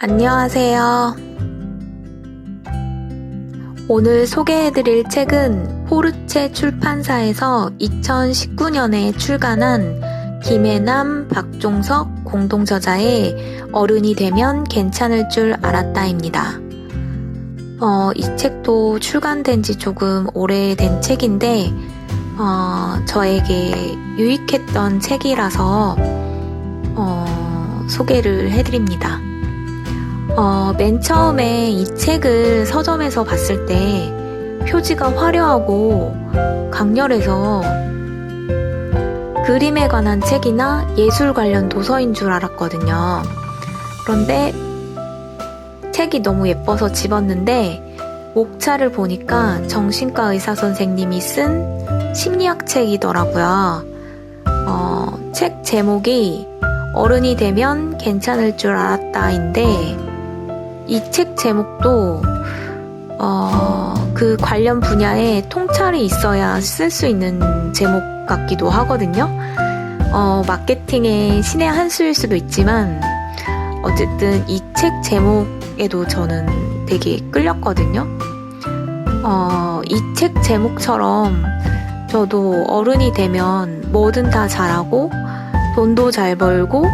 안녕하세요. 오늘 소개해드릴 책은 포르체 출판사에서 2019년에 출간한 김혜남, 박종석 공동저자의 어른이 되면 괜찮을 줄 알았다입니다. 이 책도 출간된 지 조금 오래된 책인데 저에게 유익했던 책이라서 소개를 해드립니다. 맨 처음에 이 책을 서점에서 봤을 때 표지가 화려하고 강렬해서 그림에 관한 책이나 예술 관련 도서인 줄 알았거든요. 그런데 책이 너무 예뻐서 집었는데 목차를 보니까 정신과 의사 선생님이 쓴 심리학 책이더라고요. 책 제목이 어른이 되면 괜찮을 줄 알았다인데 이 책 제목도 그 관련 분야에 통찰이 있어야 쓸 수 있는 제목 같기도 하거든요. 마케팅의 신의 한 수일 수도 있지만 어쨌든 이 책 제목에도 저는 되게 끌렸거든요. 이 책 제목처럼 저도 어른이 되면 뭐든 다 잘하고 돈도 잘 벌고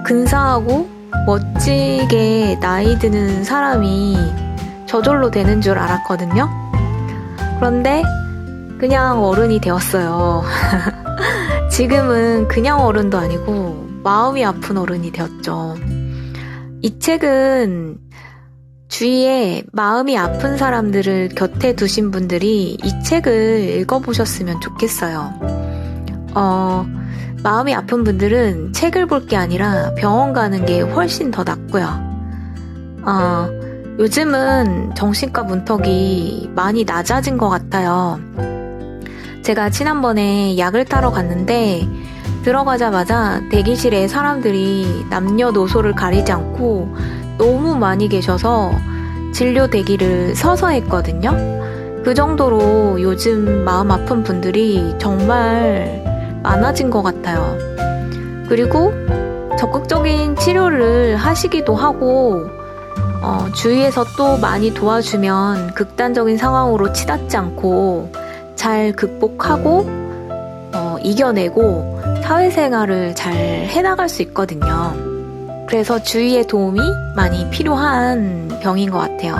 근사하고 멋지게 나이 드는 사람이 저절로 되는 줄 알았거든요. 그런데 그냥 어른이 되었어요. 지금은 그냥 어른도 아니고 마음이 아픈 어른이 되었죠. 이 책은 주위에 마음이 아픈 사람들을 곁에 두신 분들이 이 책을 읽어보셨으면 좋겠어요. 마음이 아픈 분들은 책을 볼 게 아니라 병원 가는 게 훨씬 더 낫고요. 요즘은 정신과 문턱이 많이 낮아진 것 같아요. 제가 지난번에 약을 따러 갔는데 들어가자마자 대기실에 사람들이 남녀노소를 가리지 않고 너무 많이 계셔서 진료 대기를 서서 했거든요. 그 정도로 요즘 마음 아픈 분들이 정말 많아진 것 같아요. 그리고 적극적인 치료를 하시기도 하고 주위에서 또 많이 도와주면 극단적인 상황으로 치닫지 않고 잘 극복하고 이겨내고 사회생활을 잘 해나갈 수 있거든요. 그래서 주위의 도움이 많이 필요한 병인 것 같아요.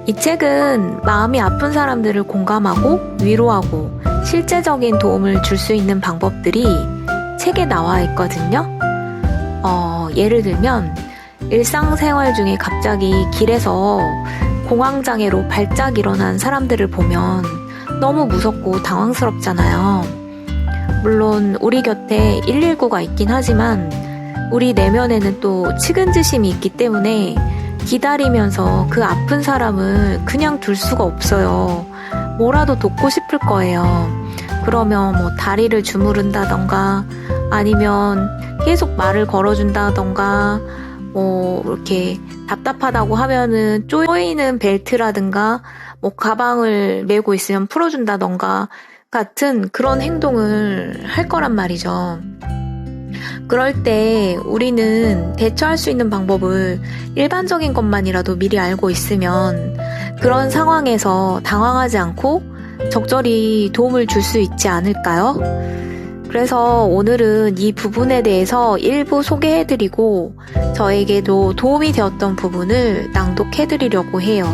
이 책은 마음이 아픈 사람들을 공감하고 위로하고 실제적인 도움을 줄 수 있는 방법들이 책에 나와 있거든요. 예를 들면 일상생활 중에 갑자기 길에서 공황장애로 발작 일어난 사람들을 보면 너무 무섭고 당황스럽잖아요. 물론 우리 곁에 119가 있긴 하지만 우리 내면에는 또 측은지심이 있기 때문에 기다리면서 그 아픈 사람을 그냥 둘 수가 없어요. 뭐라도 돕고 싶을 거예요. 그러면 다리를 주무른다던가 아니면 계속 말을 걸어준다던가 이렇게 답답하다고 하면은 쪼이는 벨트라든가 가방을 메고 있으면 풀어준다던가 같은 그런 행동을 할 거란 말이죠. 그럴 때 우리는 대처할 수 있는 방법을 일반적인 것만이라도 미리 알고 있으면 그런 상황에서 당황하지 않고 적절히 도움을 줄 수 있지 않을까요? 그래서 오늘은 이 부분에 대해서 일부 소개해드리고 저에게도 도움이 되었던 부분을 낭독해드리려고 해요.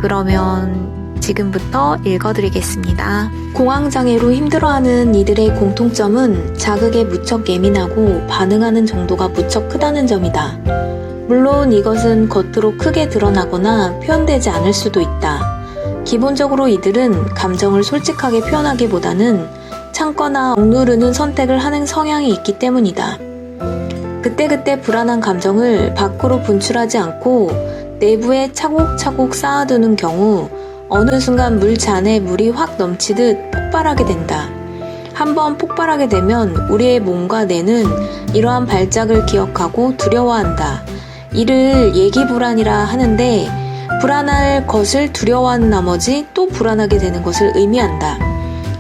그러면 지금부터 읽어드리겠습니다. 공황장애로 힘들어하는 이들의 공통점은 자극에 무척 예민하고 반응하는 정도가 무척 크다는 점이다. 물론 이것은 겉으로 크게 드러나거나 표현되지 않을 수도 있다. 기본적으로 이들은 감정을 솔직하게 표현하기보다는 참거나 억누르는 선택을 하는 성향이 있기 때문이다. 그때그때 불안한 감정을 밖으로 분출하지 않고 내부에 차곡차곡 쌓아두는 경우 어느 순간 물잔에 물이 확 넘치듯 폭발하게 된다. 한번 폭발하게 되면 우리의 몸과 뇌는 이러한 발작을 기억하고 두려워한다. 이를 예기불안이라 하는데 불안할 것을 두려워하는 나머지 또 불안하게 되는 것을 의미한다.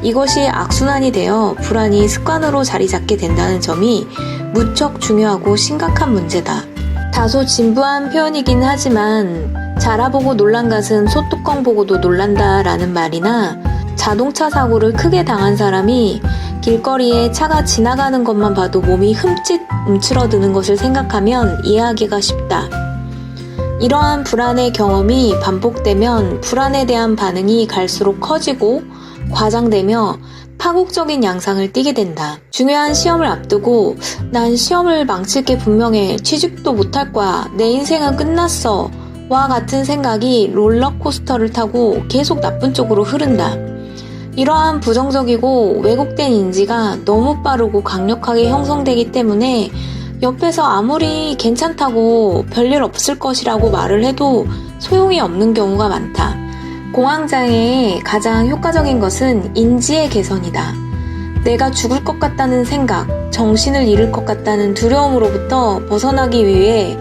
이것이 악순환이 되어 불안이 습관으로 자리 잡게 된다는 점이 무척 중요하고 심각한 문제다. 다소 진부한 표현이긴 하지만 자라보고 놀란 갓은 소뚜껑 보고도 놀란다 라는 말이나 자동차 사고를 크게 당한 사람이 길거리에 차가 지나가는 것만 봐도 몸이 흠칫 움츠러드는 것을 생각하면 이해하기가 쉽다. 이러한 불안의 경험이 반복되면 불안에 대한 반응이 갈수록 커지고 과장되며 파국적인 양상을 띠게 된다. 중요한 시험을 앞두고 난 시험을 망칠 게 분명해. 취직도 못할 거야. 내 인생은 끝났어. 와 같은 생각이 롤러코스터를 타고 계속 나쁜 쪽으로 흐른다. 이러한 부정적이고 왜곡된 인지가 너무 빠르고 강력하게 형성되기 때문에 옆에서 아무리 괜찮다고 별일 없을 것이라고 말을 해도 소용이 없는 경우가 많다. 공황장애의 가장 효과적인 것은 인지의 개선이다. 내가 죽을 것 같다는 생각, 정신을 잃을 것 같다는 두려움으로부터 벗어나기 위해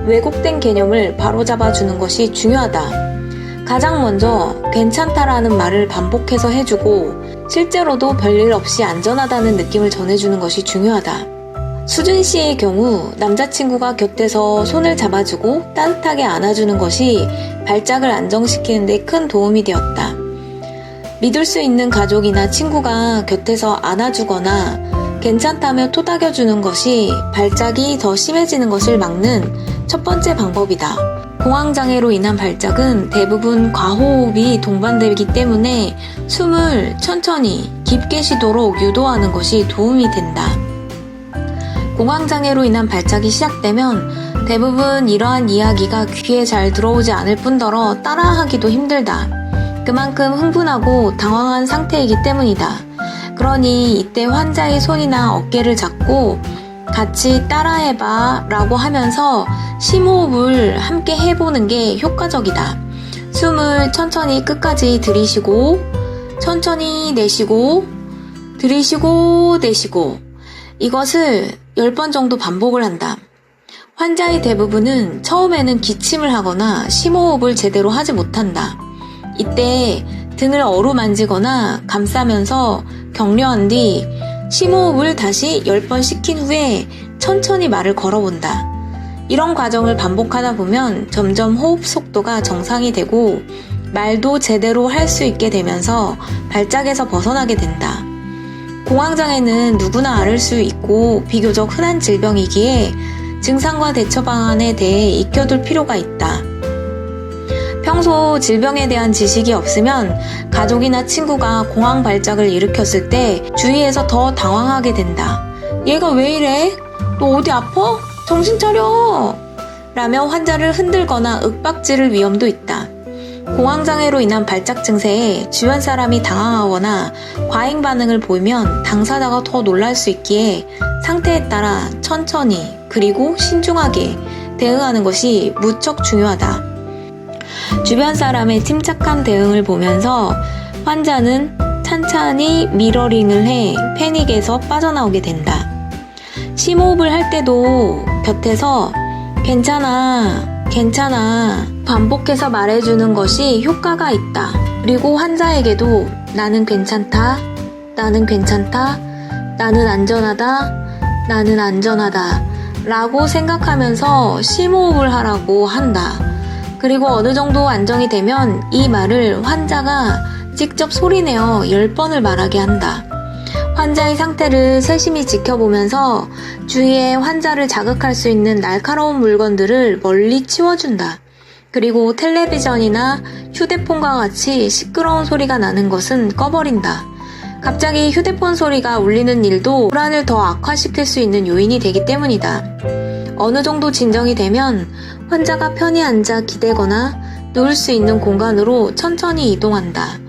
왜곡된 개념을 바로잡아 주는 것이 중요하다. 가장 먼저 괜찮다라는 말을 반복해서 해주고 실제로도 별일 없이 안전하다는 느낌을 전해주는 것이 중요하다. 수준 씨의 경우 남자친구가 곁에서 손을 잡아주고 따뜻하게 안아주는 것이 발작을 안정시키는 데 큰 도움이 되었다. 믿을 수 있는 가족이나 친구가 곁에서 안아주거나 괜찮다며 토닥여주는 것이 발작이 더 심해지는 것을 막는 첫 번째 방법이다. 공황장애로 인한 발작은 대부분 과호흡이 동반되기 때문에 숨을 천천히 깊게 쉬도록 유도하는 것이 도움이 된다. 공황장애로 인한 발작이 시작되면 대부분 이러한 이야기가 귀에 잘 들어오지 않을 뿐더러 따라하기도 힘들다. 그만큼 흥분하고 당황한 상태이기 때문이다. 그러니 이때 환자의 손이나 어깨를 잡고 같이 따라해봐 라고 하면서 심호흡을 함께 해보는 게 효과적이다. 숨을 천천히 끝까지 들이쉬고 천천히 내쉬고 들이쉬고 내쉬고 이것을 10번 정도 반복을 한다. 환자의 대부분은 처음에는 기침을 하거나 심호흡을 제대로 하지 못한다. 이때 등을 어루만지거나 감싸면서 격려한 뒤 심호흡을 다시 10번 시킨 후에 천천히 말을 걸어본다. 이런 과정을 반복하다 보면 점점 호흡 속도가 정상이 되고 말도 제대로 할 수 있게 되면서 발작에서 벗어나게 된다. 공황장애는 누구나 앓을 수 있고 비교적 흔한 질병이기에 증상과 대처 방안에 대해 익혀둘 필요가 있다. 평소 질병에 대한 지식이 없으면 가족이나 친구가 공황 발작을 일으켰을 때 주위에서 더 당황하게 된다. 얘가 왜 이래? 너 어디 아파? 정신 차려! 라며 환자를 흔들거나 윽박지를 위험도 있다. 공황장애로 인한 발작 증세에 주변 사람이 당황하거나 과잉 반응을 보이면 당사자가 더 놀랄 수 있기에 상태에 따라 천천히 그리고 신중하게 대응하는 것이 무척 중요하다. 주변 사람의 침착한 대응을 보면서 환자는 찬찬히 미러링을 해 패닉에서 빠져나오게 된다. 심호흡을 할 때도 곁에서 괜찮아, 괜찮아 반복해서 말해주는 것이 효과가 있다. 그리고 환자에게도 나는 괜찮다, 나는 괜찮다, 나는 안전하다, 나는 안전하다 라고 생각하면서 심호흡을 하라고 한다. 그리고 어느 정도 안정이 되면 이 말을 환자가 직접 소리내어 10번을 말하게 한다. 환자의 상태를 세심히 지켜보면서 주위에 환자를 자극할 수 있는 날카로운 물건들을 멀리 치워준다. 그리고 텔레비전이나 휴대폰과 같이 시끄러운 소리가 나는 것은 꺼버린다. 갑자기 휴대폰 소리가 울리는 일도 불안을 더 악화시킬 수 있는 요인이 되기 때문이다. 어느 정도 진정이 되면 환자가 편히 앉아 기대거나 누울 수 있는 공간으로 천천히 이동한다.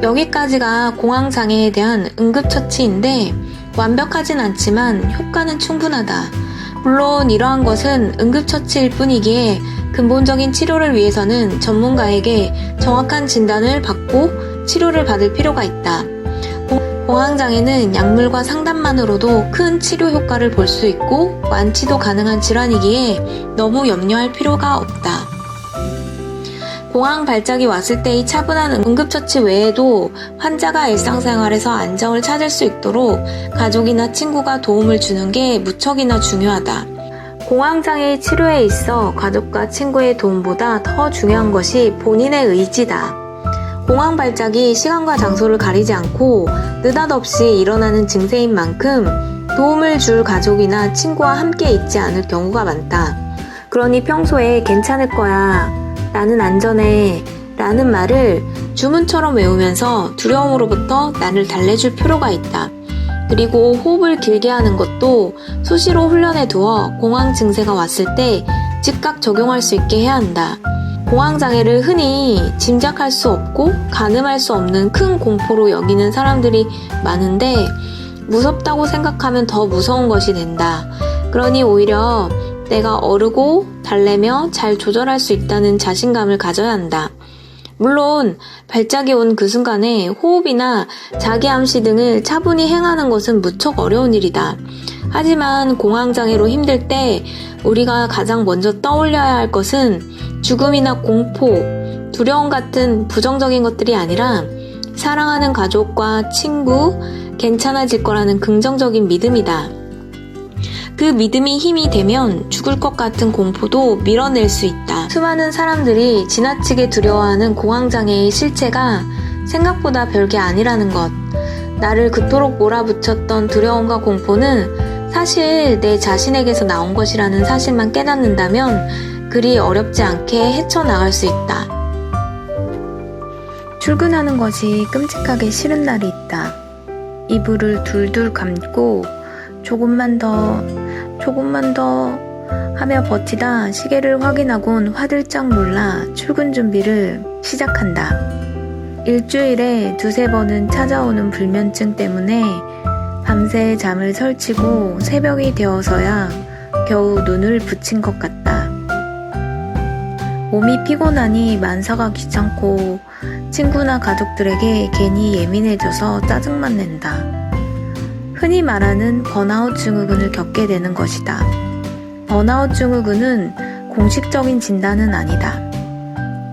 여기까지가 공황장애에 대한 응급처치인데 완벽하진 않지만 효과는 충분하다. 물론 이러한 것은 응급처치일 뿐이기에 근본적인 치료를 위해서는 전문가에게 정확한 진단을 받고 치료를 받을 필요가 있다. 공황장애는 약물과 상담만으로도 큰 치료 효과를 볼 수 있고 완치도 가능한 질환이기에 너무 염려할 필요가 없다. 공황 발작이 왔을 때의 차분한 응급처치 외에도 환자가 일상생활에서 안정을 찾을 수 있도록 가족이나 친구가 도움을 주는 게 무척이나 중요하다. 공황장애 치료에 있어 가족과 친구의 도움보다 더 중요한 것이 본인의 의지다. 공황 발작이 시간과 장소를 가리지 않고 느닷없이 일어나는 증세인 만큼 도움을 줄 가족이나 친구와 함께 있지 않을 경우가 많다. 그러니 평소에 괜찮을 거야, 나는 안전해 라는 말을 주문처럼 외우면서 두려움으로부터 나를 달래줄 필요가 있다. 그리고 호흡을 길게 하는 것도 수시로 훈련해 두어 공황 증세가 왔을 때 즉각 적용할 수 있게 해야 한다. 공황장애를 흔히 짐작할 수 없고 가늠할 수 없는 큰 공포로 여기는 사람들이 많은데 무섭다고 생각하면 더 무서운 것이 된다. 그러니 오히려 내가 어르고 달래며 잘 조절할 수 있다는 자신감을 가져야 한다. 물론 발작이 온 그 순간에 호흡이나 자기암시 등을 차분히 행하는 것은 무척 어려운 일이다. 하지만 공황장애로 힘들 때 우리가 가장 먼저 떠올려야 할 것은 죽음이나 공포, 두려움 같은 부정적인 것들이 아니라 사랑하는 가족과 친구, 괜찮아질 거라는 긍정적인 믿음이다. 그 믿음이 힘이 되면 죽을 것 같은 공포도 밀어낼 수 있다. 수많은 사람들이 지나치게 두려워하는 공황장애의 실체가 생각보다 별게 아니라는 것. 나를 그토록 몰아붙였던 두려움과 공포는 사실 내 자신에게서 나온 것이라는 사실만 깨닫는다면 그리 어렵지 않게 헤쳐나갈 수 있다. 출근하는 것이 끔찍하게 싫은 날이 있다. 이불을 둘둘 감고 조금만 더 하며 버티다 시계를 확인하곤 화들짝 놀라 출근 준비를 시작한다. 일주일에 두세 번은 찾아오는 불면증 때문에 밤새 잠을 설치고 새벽이 되어서야 겨우 눈을 붙인 것 같다. 몸이 피곤하니 만사가 귀찮고 친구나 가족들에게 괜히 예민해져서 짜증만 낸다. 흔히 말하는 번아웃 증후군을 겪게 되는 것이다. 번아웃 증후군은 공식적인 진단은 아니다.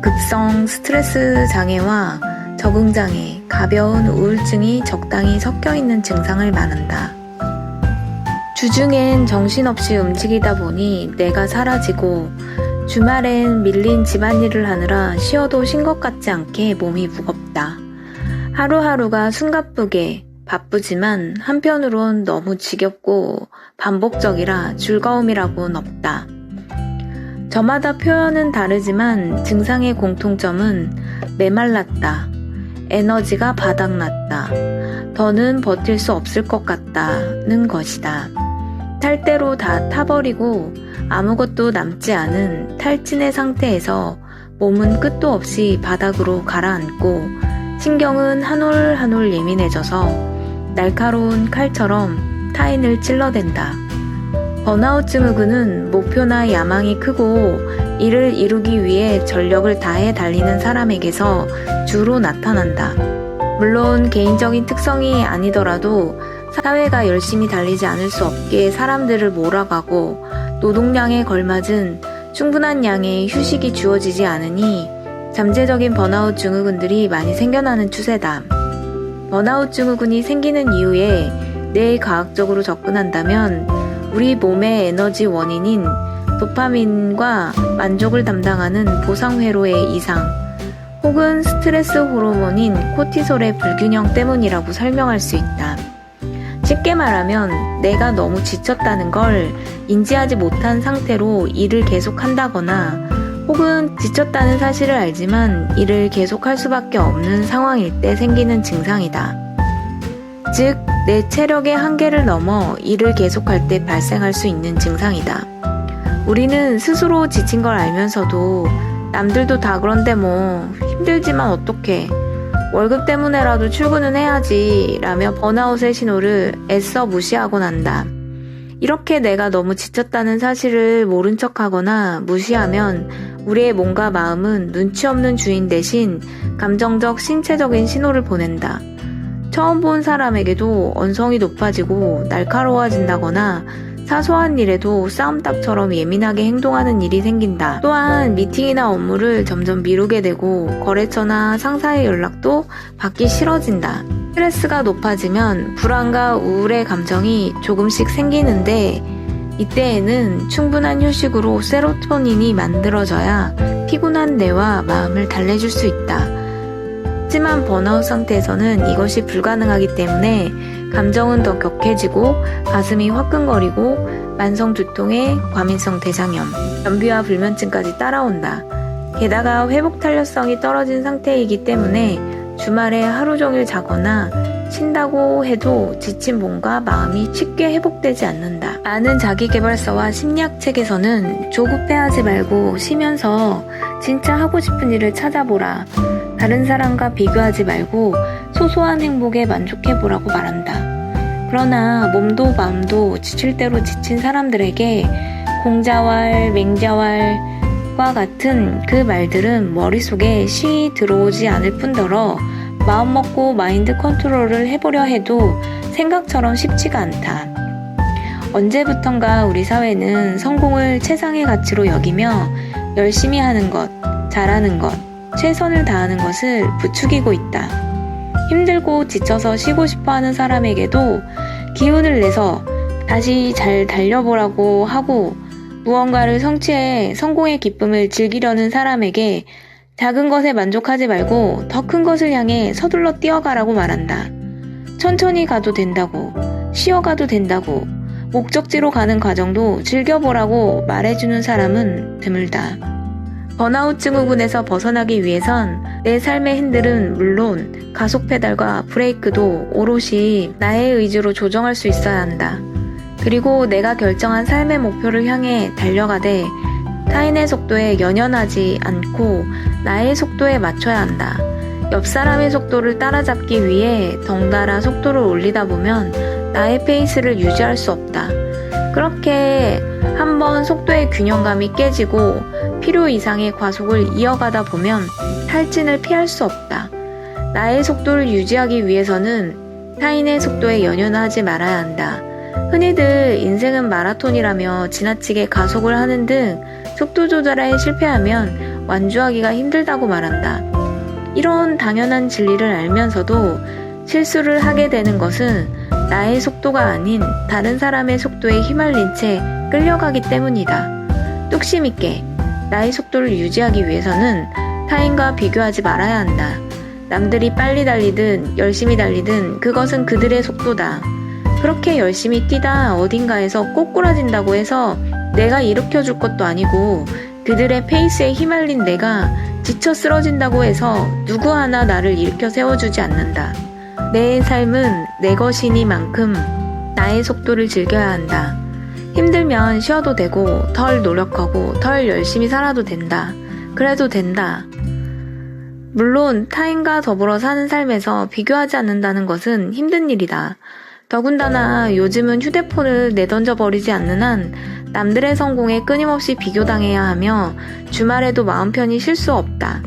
급성 스트레스 장애와 적응 장애, 가벼운 우울증이 적당히 섞여 있는 증상을 말한다. 주중엔 정신없이 움직이다 보니 내가 사라지고 주말엔 밀린 집안일을 하느라 쉬어도 쉰 것 같지 않게 몸이 무겁다. 하루하루가 숨가쁘게 바쁘지만 한편으론 너무 지겹고 반복적이라 즐거움이라고는 없다. 저마다 표현은 다르지만 증상의 공통점은 메말랐다. 에너지가 바닥났다. 더는 버틸 수 없을 것 같다는 것이다. 탈 대로 다 타버리고 아무것도 남지 않은 탈진의 상태에서 몸은 끝도 없이 바닥으로 가라앉고 신경은 한 올 한 올 예민해져서 날카로운 칼처럼 타인을 찔러댄다. 번아웃 증후군은 목표나 야망이 크고 이를 이루기 위해 전력을 다해 달리는 사람에게서 주로 나타난다. 물론 개인적인 특성이 아니더라도 사회가 열심히 달리지 않을 수 없게 사람들을 몰아가고 노동량에 걸맞은 충분한 양의 휴식이 주어지지 않으니 잠재적인 번아웃 증후군들이 많이 생겨나는 추세다. 번아웃 증후군이 생기는 이유에 뇌과학적으로 접근한다면 우리 몸의 에너지 원인인 도파민과 만족을 담당하는 보상회로의 이상 혹은 스트레스 호르몬인 코티솔의 불균형 때문이라고 설명할 수 있다. 쉽게 말하면 내가 너무 지쳤다는 걸 인지하지 못한 상태로 일을 계속한다거나 혹은 지쳤다는 사실을 알지만 일을 계속할 수밖에 없는 상황일 때 생기는 증상이다. 즉, 내 체력의 한계를 넘어 일을 계속할 때 발생할 수 있는 증상이다. 우리는 스스로 지친 걸 알면서도 남들도 다 그런데 뭐 힘들지만 어떡해, 월급 때문에라도 출근은 해야지 라며 번아웃의 신호를 애써 무시하곤 한다. 이렇게 내가 너무 지쳤다는 사실을 모른 척하거나 무시하면 우리의 몸과 마음은 눈치 없는 주인 대신 감정적 신체적인 신호를 보낸다. 처음 본 사람에게도 언성이 높아지고 날카로워진다거나 사소한 일에도 싸움닭처럼 예민하게 행동하는 일이 생긴다. 또한 미팅이나 업무를 점점 미루게 되고 거래처나 상사의 연락도 받기 싫어진다. 스트레스가 높아지면 불안과 우울의 감정이 조금씩 생기는데 이때에는 충분한 휴식으로 세로토닌이 만들어져야 피곤한 뇌와 마음을 달래줄 수 있다. 하지만 번아웃 상태에서는 이것이 불가능하기 때문에 감정은 더 격해지고 가슴이 화끈거리고 만성 두통에 과민성 대장염, 변비와 불면증까지 따라온다. 게다가 회복 탄력성이 떨어진 상태이기 때문에 주말에 하루 종일 자거나 쉰다고 해도 지친 몸과 마음이 쉽게 회복되지 않는다. 많은 자기계발서와 심리학책에서는 조급해하지 말고 쉬면서 진짜 하고 싶은 일을 찾아보라. 다른 사람과 비교하지 말고 소소한 행복에 만족해보라고 말한다. 그러나 몸도 마음도 지칠 대로 지친 사람들에게 공자왈, 맹자왈과 같은 그 말들은 머릿속에 쉬이 들어오지 않을 뿐더러 마음먹고 마인드 컨트롤을 해보려 해도 생각처럼 쉽지가 않다. 언제부턴가 우리 사회는 성공을 최상의 가치로 여기며 열심히 하는 것, 잘하는 것, 최선을 다하는 것을 부추기고 있다. 힘들고 지쳐서 쉬고 싶어 하는 사람에게도 기운을 내서 다시 잘 달려보라고 하고 무언가를 성취해 성공의 기쁨을 즐기려는 사람에게 작은 것에 만족하지 말고 더 큰 것을 향해 서둘러 뛰어가라고 말한다. 천천히 가도 된다고, 쉬어가도 된다고, 목적지로 가는 과정도 즐겨보라고 말해주는 사람은 드물다. 번아웃 증후군에서 벗어나기 위해선 내 삶의 핸들은 물론 가속 페달과 브레이크도 오롯이 나의 의지로 조정할 수 있어야 한다. 그리고 내가 결정한 삶의 목표를 향해 달려가되 타인의 속도에 연연하지 않고 나의 속도에 맞춰야 한다. 옆 사람의 속도를 따라잡기 위해 덩달아 속도를 올리다 보면 나의 페이스를 유지할 수 없다. 그렇게 한번 속도의 균형감이 깨지고 필요 이상의 과속을 이어가다 보면 탈진을 피할 수 없다. 나의 속도를 유지하기 위해서는 타인의 속도에 연연하지 말아야 한다. 흔히들 인생은 마라톤이라며 지나치게 가속을 하는 등 속도 조절에 실패하면 완주하기가 힘들다고 말한다. 이런 당연한 진리를 알면서도 실수를 하게 되는 것은 나의 속도가 아닌 다른 사람의 속도에 휘말린 채 끌려가기 때문이다. 뚝심 있게 나의 속도를 유지하기 위해서는 타인과 비교하지 말아야 한다. 남들이 빨리 달리든 열심히 달리든 그것은 그들의 속도다. 그렇게 열심히 뛰다 어딘가에서 꼬꾸라진다고 해서 내가 일으켜줄 것도 아니고 그들의 페이스에 휘말린 내가 지쳐 쓰러진다고 해서 누구 하나 나를 일으켜 세워주지 않는다. 내 삶은 내 것이니만큼 나의 속도를 즐겨야 한다. 힘들면 쉬어도 되고 덜 노력하고 덜 열심히 살아도 된다. 그래도 된다. 물론 타인과 더불어 사는 삶에서 비교하지 않는다는 것은 힘든 일이다. 더군다나 요즘은 휴대폰을 내던져 버리지 않는 한 남들의 성공에 끊임없이 비교당해야 하며 주말에도 마음 편히 쉴 수 없다.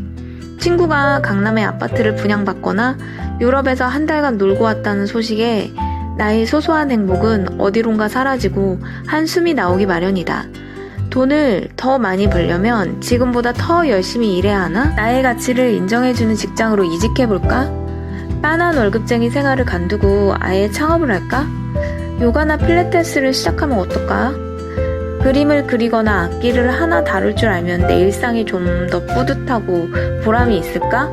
친구가 강남의 아파트를 분양받거나 유럽에서 한 달간 놀고 왔다는 소식에 나의 소소한 행복은 어디론가 사라지고 한숨이 나오기 마련이다. 돈을 더 많이 벌려면 지금보다 더 열심히 일해야 하나? 나의 가치를 인정해주는 직장으로 이직해볼까? 빤한 월급쟁이 생활을 간두고 아예 창업을 할까? 요가나 필라테스를 시작하면 어떨까? 그림을 그리거나 악기를 하나 다룰 줄 알면 내 일상이 좀 더 뿌듯하고 보람이 있을까?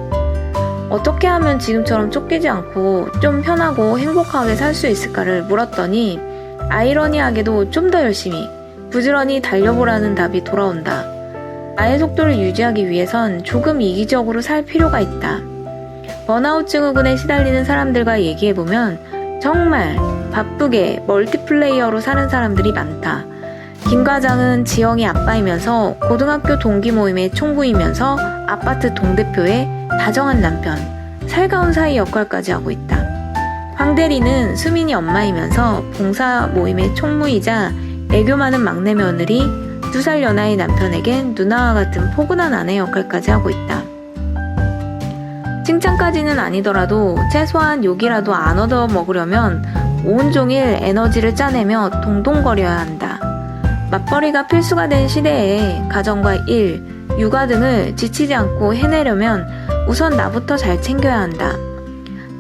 어떻게 하면 지금처럼 쫓기지 않고 좀 편하고 행복하게 살 수 있을까를 물었더니 아이러니하게도 좀 더 열심히 부지런히 달려보라는 답이 돌아온다. 나의 속도를 유지하기 위해선 조금 이기적으로 살 필요가 있다. 번아웃 증후군에 시달리는 사람들과 얘기해보면 정말 바쁘게 멀티플레이어로 사는 사람들이 많다. 김 과장은 지영이 아빠이면서 고등학교 동기 모임의 총무이면서 아파트 동대표의 다정한 남편, 살가운 사위 역할까지 하고 있다. 황 대리는 수민이 엄마이면서 봉사 모임의 총무이자 애교 많은 막내 며느리, 2살 연하의 남편에겐 누나와 같은 포근한 아내 역할까지 하고 있다. 칭찬까지는 아니더라도 최소한 욕이라도 안 얻어 먹으려면 온종일 에너지를 짜내며 동동거려야 한다. 맞벌이가 필수가 된 시대에 가정과 일, 육아 등을 지치지 않고 해내려면 우선 나부터 잘 챙겨야 한다.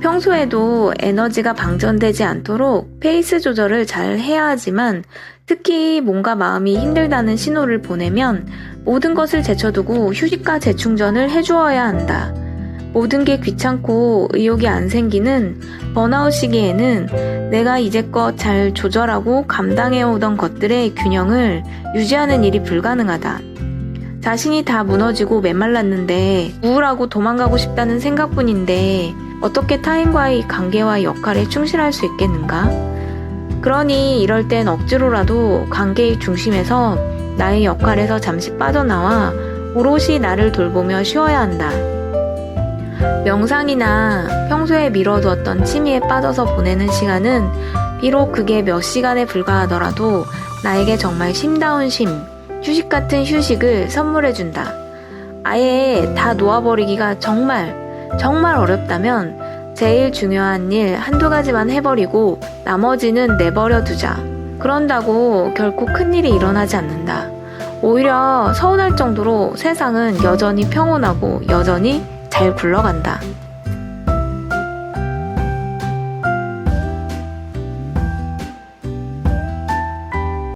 평소에도 에너지가 방전되지 않도록 페이스 조절을 잘 해야 하지만 특히 뭔가 마음이 힘들다는 신호를 보내면 모든 것을 제쳐두고 휴식과 재충전을 해주어야 한다. 모든 게 귀찮고 의욕이 안 생기는 번아웃 시기에는 내가 이제껏 잘 조절하고 감당해오던 것들의 균형을 유지하는 일이 불가능하다. 자신이 다 무너지고 메말랐는데 우울하고 도망가고 싶다는 생각뿐인데 어떻게 타인과의 관계와 역할에 충실할 수 있겠는가? 그러니 이럴 땐 억지로라도 관계의 중심에서 나의 역할에서 잠시 빠져나와 오롯이 나를 돌보며 쉬어야 한다. 명상이나 평소에 미뤄두었던 취미에 빠져서 보내는 시간은 비록 그게 몇 시간에 불과하더라도 나에게 정말 쉼다운 쉼, 휴식 같은 휴식을 선물해준다. 아예 다 놓아버리기가 정말 어렵다면 제일 중요한 일 한두 가지만 해버리고 나머지는 내버려 두자. 그런다고 결코 큰일이 일어나지 않는다. 오히려 서운할 정도로 세상은 여전히 평온하고 여전히 잘 굴러간다.